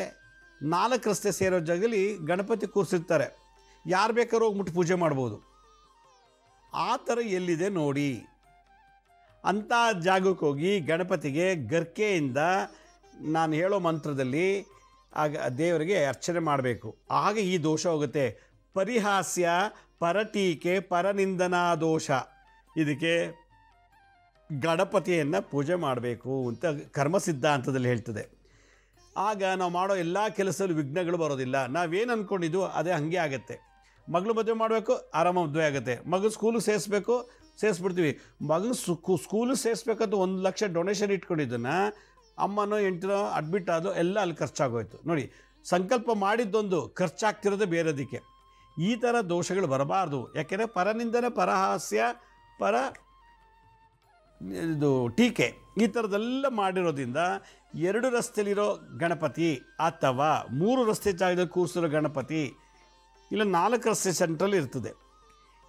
4 ರಸ್ತೆ ಸೇರೋ ಜಾಗದಲ್ಲಿ ಗಣಪತಿ ಕೂರಿಸಿರ್ತಾರೆ. ಯಾರು ಬೇಕಾದ್ರೂ ಹೋಗ್ಬಿಟ್ಟು ಪೂಜೆ ಮಾಡ್ಬೋದು. ಆ ಥರ ಎಲ್ಲಿದೆ ನೋಡಿ, ಅಂಥ ಜಾಗಕ್ಕೆ ಹೋಗಿ ಗಣಪತಿಗೆ ಗರ್ಕೆಯಿಂದ ನಾನು ಹೇಳೋ ಮಂತ್ರದಲ್ಲಿ ಆಗ ದೇವರಿಗೆ ಅರ್ಚನೆ ಮಾಡಬೇಕು. ಆಗ ಈ ದೋಷ ಹೋಗುತ್ತೆ. ಪರಿಹಾಸ್ಯ, ಪರಟೀಕೆ, ಪರನಿಂದನಾ ದೋಷ, ಇದಕ್ಕೆ ಗಣಪತಿಯನ್ನು ಪೂಜೆ ಮಾಡಬೇಕು ಅಂತ ಕರ್ಮ ಸಿದ್ಧಾಂತದಲ್ಲಿ ಹೇಳ್ತದೆ. ಆಗ ನಾವು ಮಾಡೋ ಎಲ್ಲ ಕೆಲಸದಲ್ಲಿ ವಿಘ್ನಗಳು ಬರೋದಿಲ್ಲ. ನಾವೇನು ಅಂದ್ಕೊಂಡಿದ್ದು ಅದೇ ಹಾಗೆ ಆಗುತ್ತೆ. ಮಗಳು ಮದುವೆ ಮಾಡಬೇಕು, ಆರಾಮ ಮದುವೆ ಆಗುತ್ತೆ. ಮಗು ಸ್ಕೂಲಿಗೆ ಸೇರಿಸ್ಬಿಡ್ತೀವಿ. ಮಗನ ಸ್ಕೂಲಿಗೆ ಸೇರಿಸ್ಬೇಕಂತ 1 ಲಕ್ಷ ಡೊನೇಷನ್ ಇಟ್ಕೊಂಡಿದ್ದನ್ನು ಅಮ್ಮನೋ ಹೆಂಡ್ತಿನೋ ಅಡ್ಮಿಟ್ ಆದೋ ಎಲ್ಲ ಅಲ್ಲಿ ಖರ್ಚಾಗೋಯ್ತು ನೋಡಿ. ಸಂಕಲ್ಪ ಮಾಡಿದ್ದೊಂದು, ಖರ್ಚಾಗ್ತಿರೋದೇ ಬೇರೆದಕ್ಕೆ. ಈ ಥರ ದೋಷಗಳು ಬರಬಾರ್ದು. ಯಾಕೆಂದರೆ ಪರನಿಂದನೆ, ಪರಹಾಸ್ಯ, ಇದು ಟೀಕೆ, ಈ ಥರದ್ದೆಲ್ಲ ಮಾಡಿರೋದ್ರಿಂದ 2 ರಸ್ತೆಯಲ್ಲಿರೋ ಗಣಪತಿ ಅಥವಾ 3 ರಸ್ತೆ ಜಾಗದಲ್ಲಿ ಕೂರಿಸಿರೋ ಗಣಪತಿ, ಇಲ್ಲ 4 ರಸ್ತೆ ಸೆಂಟ್ರಲ್ಲಿ ಇರ್ತದೆ.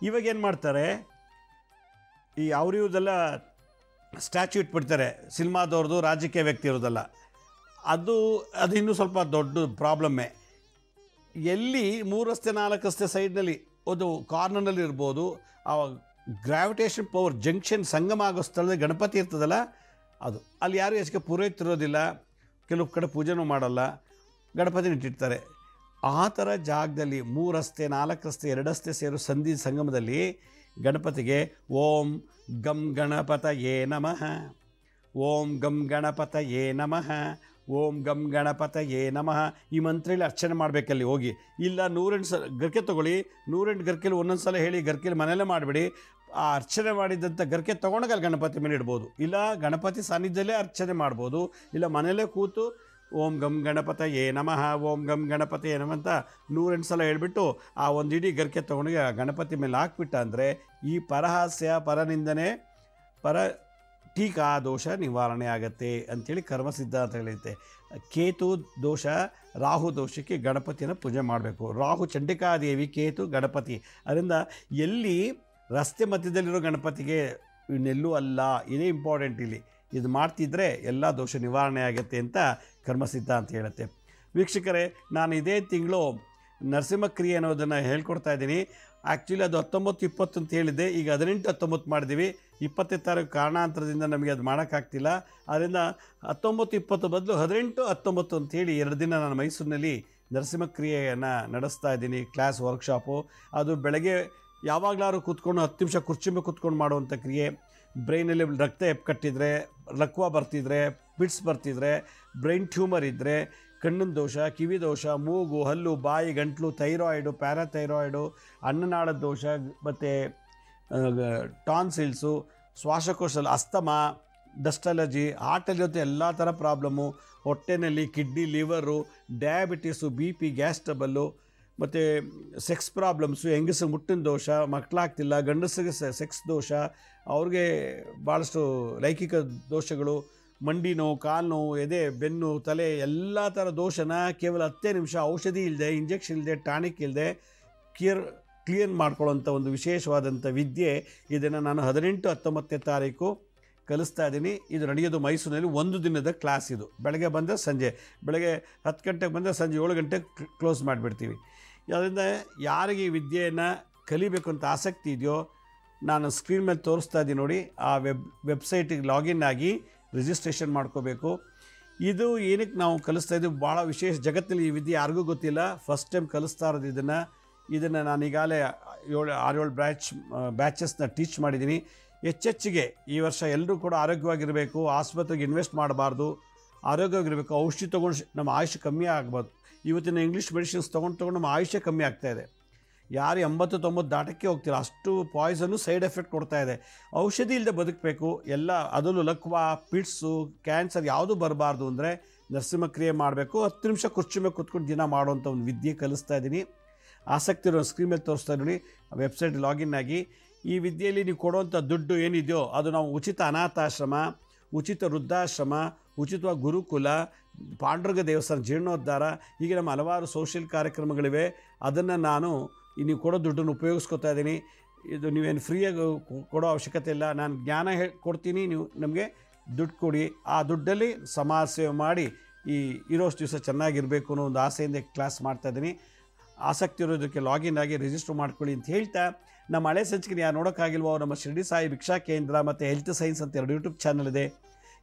ಇವಾಗ ಏನು ಮಾಡ್ತಾರೆ, ಈ ಅವ್ರಿವ್ದೆಲ್ಲ ಸ್ಟ್ಯಾಚ್ಯೂ ಇಟ್ಬಿಡ್ತಾರೆ, ಸಿನಿಮಾದವ್ರದ್ದು, ರಾಜಕೀಯ ವ್ಯಕ್ತಿ ಇರೋದಲ್ಲ. ಅದು ಇನ್ನೂ ಸ್ವಲ್ಪ ದೊಡ್ಡ ಪ್ರಾಬ್ಲಮ್ಮೇ. ಎಲ್ಲಿ 3 ರಸ್ತೆ 4 ರಸ್ತೆ ಸೈಡ್ನಲ್ಲಿ ಒಂದು ಕಾರ್ನರ್ನಲ್ಲಿ ಇರ್ಬೋದು, ಆ ಗ್ರಾವಿಟೇಷನ್ ಪವರ್ ಜಂಕ್ಷನ್ ಸಂಗಮ ಆಗೋ ಸ್ಥಳದಲ್ಲಿ ಗಣಪತಿ ಇರ್ತದಲ್ಲ, ಅದು ಅಲ್ಲಿ ಯಾರು ಹೆಚ್ಚಿಗೆ ಪೂರೈತಿರೋದಿಲ್ಲ. ಕೆಲವು ಕಡೆ ಪೂಜೆನೂ ಮಾಡಲ್ಲ, ಗಣಪತಿನ ಇಟ್ಟಿರ್ತಾರೆ. ಆ ಥರ ಜಾಗದಲ್ಲಿ 3 ರಸ್ತೆ 4 ರಸ್ತೆ 2 ರಸ್ತೆ ಸೇರೋ ಸಂಧಿ ಸಂಗಮದಲ್ಲಿ ಗಣಪತಿಗೆ ಓಂ ಗಂ ಗಣಪತಯೇ ನಮಃ, ಓಂ ಗಂ ಗಣಪತಯೇ ನಮಃ, ಓಂ ಗಂ ಗಣಪತಯೇ ನಮಃ ಈ ಮಂತ್ರಲ್ಲಿ ಅರ್ಚನೆ ಮಾಡಬೇಕಲ್ಲಿ ಹೋಗಿ. ಇಲ್ಲ 108 ಗರ್ಕೆ ತೊಗೊಳ್ಳಿ, 108 ಗರ್ಕೆಲಿ ಒಂದೊಂದು ಸಲ ಹೇಳಿ ಗರ್ಕೆಲಿ ಮನೆಯಲ್ಲೇ ಮಾಡಿಬಿಡಿ. ಆ ಅರ್ಚನೆ ಮಾಡಿದಂಥ ಗರ್ಕೆ ತೊಗೊಂಡಾಗ ಅಲ್ಲಿ ಗಣಪತಿ ಮೇಲೆ ಇಡ್ಬೋದು. ಇಲ್ಲ ಗಣಪತಿ ಸಾನ್ನಿಧ್ಯದಲ್ಲೇ ಅರ್ಚನೆ ಮಾಡ್ಬೋದು. ಇಲ್ಲ ಮನೆಯಲ್ಲೇ ಕೂತು ಓಂ ಗಂ ಗಣಪತಯೇ ನಮಃ, ಓಂ ಗಂ ಗಣಪತಯೇ ನಮಃ ಅಂತ 108 ಸಲ ಹೇಳ್ಬಿಟ್ಟು ಆ ಒಂದು ಇಡೀ ಗರ್ಕೆ ತೊಗೊಂಡು ಗಣಪತಿ ಮೇಲೆ ಹಾಕ್ಬಿಟ್ಟ ಅಂದರೆ ಈ ಪರಹಾಸ್ಯ, ಪರನಿಂದನೆ, ಟೀಕಾ ದೋಷ ನಿವಾರಣೆ ಆಗುತ್ತೆ ಅಂಥೇಳಿ ಕರ್ಮ ಸಿದ್ಧಾಂತ ಹೇಳುತ್ತೆ. ಕೇತು ದೋಷ, ರಾಹು ದೋಷಕ್ಕೆ ಗಣಪತಿಯನ್ನು ಪೂಜೆ ಮಾಡಬೇಕು. ರಾಹು ಚಂಡಿಕಾದೇವಿ, ಕೇತು ಗಣಪತಿ. ಅದರಿಂದ ಎಲ್ಲಿ ರಸ್ತೆ ಮಧ್ಯದಲ್ಲಿರೋ ಗಣಪತಿಗೆ ಇನ್ನೆಲ್ಲೂ ಅಲ್ಲ, ಇದೇ ಇಂಪಾರ್ಟೆಂಟ್. ಇಲ್ಲಿ ಇದು ಮಾಡ್ತಿದ್ರೆ ಎಲ್ಲ ದೋಷ ನಿವಾರಣೆ ಆಗುತ್ತೆ ಅಂತ ಕರ್ಮ ಸಿದ್ಧಾಂತ ಹೇಳುತ್ತೆ. ವೀಕ್ಷಕರೇ, ನಾನು ಇದೇ ತಿಂಗಳು ನರಸಿಂಹಕ್ರಿಯೆ ಅನ್ನೋದನ್ನು ಹೇಳ್ಕೊಡ್ತಾ ಇದ್ದೀನಿ. ಆ್ಯಕ್ಚುಲಿ ಅದು 19-20 ಅಂತ ಹೇಳಿದ್ದೆ, ಈಗ 18-19 ಮಾಡಿದ್ದೀವಿ. 20ನೇ ತಾರೀಕು ಕಾರಣಾಂತರದಿಂದ ನಮಗೆ ಅದು ಮಾಡೋಕ್ಕಾಗ್ತಿಲ್ಲ. ಅದರಿಂದ 19-20 ಬದಲು 18-19 ಅಂತೇಳಿ 2 ದಿನ ನಾನು ಮೈಸೂರಿನಲ್ಲಿ ನರಸಿಂಹಕ್ರಿಯೆಯನ್ನು ನಡೆಸ್ತಾ ಇದ್ದೀನಿ. Class workshop. ಅದು ಬೆಳಗ್ಗೆ ಯಾವಾಗಲಾದ್ರು ಕೂತ್ಕೊಂಡು 10 ನಿಮಿಷ ಕುರ್ಚಿ ಮೇಲೆ ಕೂತ್ಕೊಂಡು ಮಾಡುವಂಥ ಕ್ರಿಯೆ. ಬ್ರೈನಲ್ಲಿ ರಕ್ತ ಎಪ್ಕಟ್ಟಿದ್ರೆ, ಲಕ್ವ ಬರ್ತಿದ್ರೆ, ಪಿಟ್ಸ್ ಬರ್ತಿದ್ರೆ, ಬ್ರೈನ್ ಟ್ಯೂಮರ್ ಇದ್ದರೆ, ಕಣ್ಣಿನ ದೋಷ, ಕಿವಿ ದೋಷ, ಮೂಗು, ಹಲ್ಲು, ಬಾಯಿ, ಗಂಟ್ಲು, ಥೈರಾಯ್ಡು, ಪ್ಯಾರಾಥೈರಾಯ್ಡು, ಅನ್ನನಾಳದ ದೋಷ, ಮತ್ತು ಟಾನ್ಸಿಲ್ಸು, ಶ್ವಾಸಕೋಶದಲ್ಲಿ ಅಸ್ತಮ, ಡಸ್ಟ್ ಅಲರ್ಜಿ, ಹಾರ್ಟಲ್ಲಿ ಜೊತೆ ಎಲ್ಲ ಥರ ಪ್ರಾಬ್ಲಮ್ಮು, ಹೊಟ್ಟೆನಲ್ಲಿ kidney, liver, diabetes, BP, gas trouble, ಮತ್ತು ಸೆಕ್ಸ್ ಪ್ರಾಬ್ಲಮ್ಸು, ಹೆಂಗಸಿಗೆ ಮುಟ್ಟಿನ ದೋಷ, ಮಕ್ಕಳಾಗ್ತಿಲ್ಲ, ಗಂಡಸಿಗೆ ಸೆಕ್ಸ್ ದೋಷ, ಅವ್ರಿಗೆ ಭಾಳಷ್ಟು ಲೈಂಗಿಕ ದೋಷಗಳು, ಮಂಡಿ ನೋವು, ಕಾಲು ನೋವು, ಎದೆ, ಬೆನ್ನು, ತಲೆ ಎಲ್ಲ ಥರ ದೋಷನ ಕೇವಲ 10 ನಿಮಿಷ ಔಷಧಿ ಇಲ್ಲದೆ, ಇಂಜೆಕ್ಷನ್ ಇಲ್ಲದೆ, ಟಾನಿಕ್ ಇಲ್ಲದೆ ಕ್ಲಿಯರ್ ಮಾಡ್ಕೊಳ್ಳೋಂಥ ಒಂದು ವಿಶೇಷವಾದಂಥ ವಿದ್ಯೆ. ಇದನ್ನು ನಾನು 18, 19ನೇ ತಾರೀಕು ಕಲಿಸ್ತಾ ಇದ್ದೀನಿ. ಇದು ನಡೆಯೋದು ಮೈಸೂರಿನಲ್ಲಿ 1 ದಿನದ ಕ್ಲಾಸ್. ಇದು ಬೆಳಗ್ಗೆ ಬಂದರೆ ಸಂಜೆ, ಬೆಳಗ್ಗೆ 10 ಗಂಟೆಗೆ ಬಂದರೆ ಸಂಜೆ 7 ಗಂಟೆಗೆ ಕ್ಲೋಸ್ ಮಾಡಿಬಿಡ್ತೀವಿ. ಅದರಿಂದ ಯಾರಿಗೆ ಈ ವಿದ್ಯೆಯನ್ನು ಕಲಿಬೇಕು ಅಂತ ಆಸಕ್ತಿ ಇದೆಯೋ, ನಾನು ಸ್ಕ್ರೀನ್ ಮೇಲೆ ತೋರಿಸ್ತಾ ಇದ್ದೀನಿ ನೋಡಿ, ಆ ವೆಬ್ಸೈಟಿಗೆ ಲಾಗಿನ್ ಆಗಿ ರಿಜಿಸ್ಟ್ರೇಷನ್ ಮಾಡ್ಕೋಬೇಕು. ಇದು ಏನಕ್ಕೆ ನಾವು ಕಲಿಸ್ತಾ ಇದ್ದೀವಿ, ಭಾಳ ವಿಶೇಷ. ಜಗತ್ತಲ್ಲಿ ಈ ವಿದ್ಯೆ ಯಾರಿಗೂ ಗೊತ್ತಿಲ್ಲ, ಫಸ್ಟ್ ಟೈಮ್ ಕಲಿಸ್ತಾ ಇರೋದು ಇದನ್ನು ನಾನು ಈಗಾಗಲೇ 6-7 ಬ್ಯಾಚಸ್ನ ಟೀಚ್ ಮಾಡಿದ್ದೀನಿ. ಹೆಚ್ಚೆಚ್ಚಿಗೆ ಈ ವರ್ಷ ಎಲ್ಲರೂ ಕೂಡ ಆರೋಗ್ಯವಾಗಿರಬೇಕು, ಆಸ್ಪತ್ರೆಗೆ ಇನ್ವೆಸ್ಟ್ ಮಾಡಬಾರ್ದು, ಆರೋಗ್ಯವಾಗಿರಬೇಕು. ಔಷಧಿ ತೊಗೊಂಡು ನಮ್ಮ ಆಯುಷ್ಯ ಕಮ್ಮಿ ಆಗ್ಬೋದು. ಇವತ್ತಿನ ಇಂಗ್ಲೀಷ್ ಮೆಡಿಸಿನ್ಸ್ ತೊಗೊಂಡು ನಮ್ಮ ಆಯುಷ್ಯ ಕಮ್ಮಿ ಆಗ್ತಾಯಿದೆ. ಯಾರು 80-90 ದಾಟಕ್ಕೆ ಹೋಗ್ತಿಲ್ಲ, ಅಷ್ಟು ಪಾಯ್ಸನ್ನು ಸೈಡ್ ಎಫೆಕ್ಟ್ ಕೊಡ್ತಾ ಇದೆ. ಔಷಧಿ ಇಲ್ಲದೆ ಬದುಕಬೇಕು. ಎಲ್ಲ ಅದರಲ್ಲೂ ಲಕ್ವಾ, ಪಿಟ್ಸು, ಕ್ಯಾನ್ಸರ್ ಯಾವುದೂ ಬರಬಾರ್ದು ಅಂದರೆ ನರಸಿಂಹಕ್ರಿಯೆ ಮಾಡಬೇಕು. 10 ನಿಮಿಷ ಕುರ್ಚಿ ಮೇಲೆ ಕೂತ್ಕೊಂಡು ದಿನ ಮಾಡುವಂಥ ಒಂದು ವಿದ್ಯೆ ಕಲಿಸ್ತಾ ಇದ್ದೀನಿ. ಆಸಕ್ತಿ ಇರೋ ಸ್ಕ್ರೀನ್ ಮೇಲೆ ತೋರಿಸ್ತಾ ನೋಡಿ, ವೆಬ್ಸೈಟ್ ಲಾಗಿನ್ ಆಗಿ. ಈ ವಿದ್ಯೆಯಲ್ಲಿ ನೀವು ಕೊಡುವಂಥ ದುಡ್ಡು ಏನಿದೆಯೋ ಅದು ನಾವು ಉಚಿತ ಅನಾಥಾಶ್ರಮ, ಉಚಿತ ವೃದ್ಧಾಶ್ರಮ, ಉಚಿತವಾಗಿ ಗುರುಕುಲ, ಪಾಂಡುರಂಗ ದೇವಸ್ಥಾನ ಜೀರ್ಣೋದ್ಧಾರ, ಹೀಗೆ ನಮ್ಮ ಹಲವಾರು ಸೋಷಿಯಲ್ ಕಾರ್ಯಕ್ರಮಗಳಿವೆ. ಅದನ್ನು ನಾನು ನೀವು ಕೊಡೋ ದುಡ್ಡನ್ನು ಉಪಯೋಗಿಸ್ಕೊತಾ ಇದ್ದೀನಿ. ಇದು ನೀವೇನು ಫ್ರೀಯಾಗಿ ಕೊಡೋ ಅವಶ್ಯಕತೆ ಇಲ್ಲ. ನಾನು ಜ್ಞಾನ ಕೊಡ್ತೀನಿ, ನೀವು ನಮಗೆ ದುಡ್ಡು ಕೊಡಿ. ಆ ದುಡ್ಡಲ್ಲಿ ಸಮಾಜ ಸೇವೆ ಮಾಡಿ ಇರೋಷ್ಟು ದಿವಸ ಚೆನ್ನಾಗಿರಬೇಕು ಅನ್ನೋ ಒಂದು ಆಸೆಯಿಂದ ಕ್ಲಾಸ್ ಮಾಡ್ತಾಯಿದ್ದೀನಿ. ಆಸಕ್ತಿ ಇರೋದಕ್ಕೆ ಲಾಗಿನ್ ಆಗಿ ರಿಜಿಸ್ಟರ್ ಮಾಡ್ಕೊಳ್ಳಿ ಅಂತ ಹೇಳ್ತಾ, ನಮ್ಮ ಹಳೆ ಸಂಚಿಕೆ ಯಾರು ನೋಡೋಕ್ಕಾಗಿಲ್ವೋ, ನಮ್ಮ ಶಿರಡಿ ಸಾಯಿ ಭಿಕ್ಷಾ ಕೇಂದ್ರ ಮತ್ತು ಹೆಲ್ತ್ ಸೈನ್ಸ್ ಅಂತ 2 ಯೂಟ್ಯೂಬ್ ಚಾನಲ್ ಇದೆ.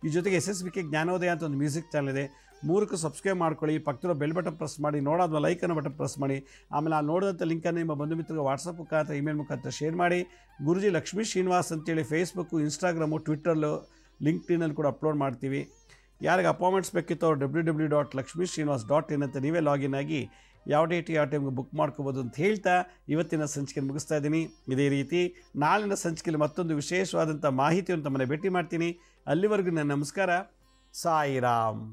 ಈ ಜೊತೆಗೆ SSBK ಜ್ಞಾನೋದಯ ಅಂತ ಒಂದು ಮ್ಯೂಸಿಕ್ ಚಾನಲ್ ಇದೆ. 3ಕ್ಕೂ ಸಬ್ಸ್ಕ್ರೈಬ್ ಮಾಡ್ಕೊಳ್ಳಿ. ಪಕ್ಕದ ಬೆಲ್ ಬಟನ್ ಪ್ರೆಸ್ ಮಾಡಿ, ನೋಡೋದ್ಮೇಲೆ ಲೈಕನ್ನು ಬಟನ್ ಪ್ರೆಸ್ ಮಾಡಿ. ಆಮೇಲೆ ಆ ನೋಡಿದಂಥ ಲಿಂಕನ್ನು ನಿಮ್ಮ ಬಂಧು ಮಿತ್ರರಿಗೆ ವಾಟ್ಸಪ್ ಮುಖಾಂತರ, ಇಮೇಲ್ ಮುಖಾಂತರ ಶೇರ್ ಮಾಡಿ. ಗುರುಜಿ ಲಕ್ಷ್ಮೀ ಶ್ರೀನಿವಾಸ್ ಅಂತೇಳಿ ಫೇಸ್ಬುಕ್ಕು, ಇನ್ಸ್ಟಾಗ್ರಾಮು, ಟ್ವಿಟ್ಟರ್ಲು, ಲಿಂಕ್ಡ್ಇನ್ನಲ್ಲಿ ಕೂಡ ಅಪ್ಲೋಡ್ ಮಾಡ್ತೀವಿ. ಯಾರಿಗೆ ಅಪಾಯಿಂಟ್ಮೆಂಟ್ಸ್ ಬೇಕಿತ್ತು ಅವ್ರು www.lakshmisrinivas.in ಅಂತ ನೀವೇ ಲಾಗಿನ್ ಆಗಿ ಯಾವ ಡೇಟ್ ಯಾವ ಟೈಮ್ಗೆ ಬುಕ್ ಮಾಡ್ಕೋಬೋದು ಅಂತ ಹೇಳ್ತಾ ಇವತ್ತಿನ ಸಂಚಿಕೆ ಮುಗಿಸ್ತಾ ಇದ್ದೀನಿ. ಇದೇ ರೀತಿ ನಾಳಿನ ಸಂಚಿಕೆಯಲ್ಲಿ ಮತ್ತೊಂದು ವಿಶೇಷವಾದಂಥ ಮಾಹಿತಿಯನ್ನು ತಮ್ಮನ್ನು ಭೇಟಿ ಮಾಡ್ತೀನಿ. ಅಲ್ಲಿವರೆಗೂ ನನ್ನ ನಮಸ್ಕಾರ. ಸಾಯಿರಾಮ್.